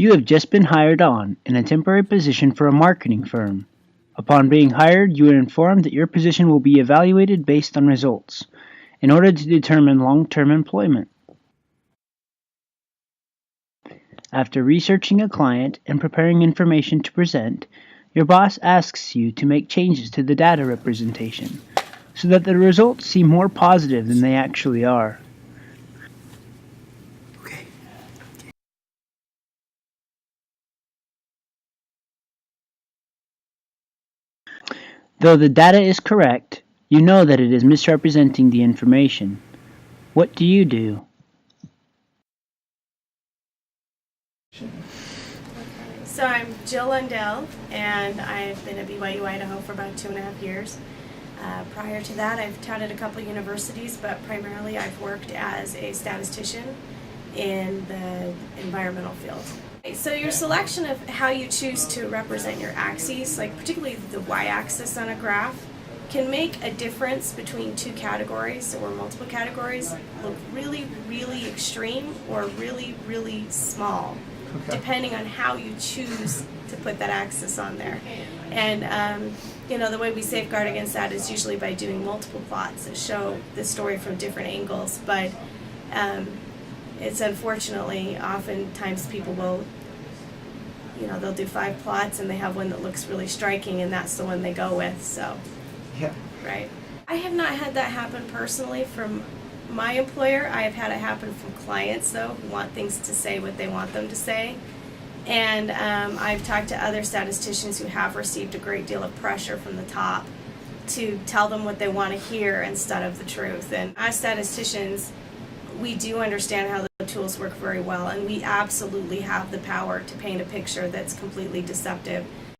You have just been hired on in a temporary position for a marketing firm. Upon being hired, you are informed that your position will be evaluated based on results in order to determine long-term employment. After researching a client and preparing information to present, your boss asks you to make changes to the data representation so that the results seem more positive than they actually are. Okay. Though the data is correct, you know that it is misrepresenting the information. What do you do? So I'm Jill Lundell, and I've been at BYU Idaho for about 2.5 years. Prior to that, I've taught at a couple universities, but primarily I've worked as a statistician in the environmental field. So your selection of how you choose to represent your axes, like particularly the y-axis on a graph, can make a difference between two categories or multiple categories look really, really extreme or really, really small, depending on how you choose to put that axis on there. And the way we safeguard against that is usually by doing multiple plots that show the story from different angles. But it's unfortunately, oftentimes people will, they'll do 5 plots and they have one that looks really striking and that's the one they go with. So, Yeah. right. I have not had that happen personally from my employer. I have had it happen from clients, though, who want things to say what they want them to say. And I've talked to other statisticians who have received a great deal of pressure from the top to tell them what they want to hear instead of the truth. And as statisticians, we do understand how the tools work very well, and we absolutely have the power to paint a picture that's completely deceptive.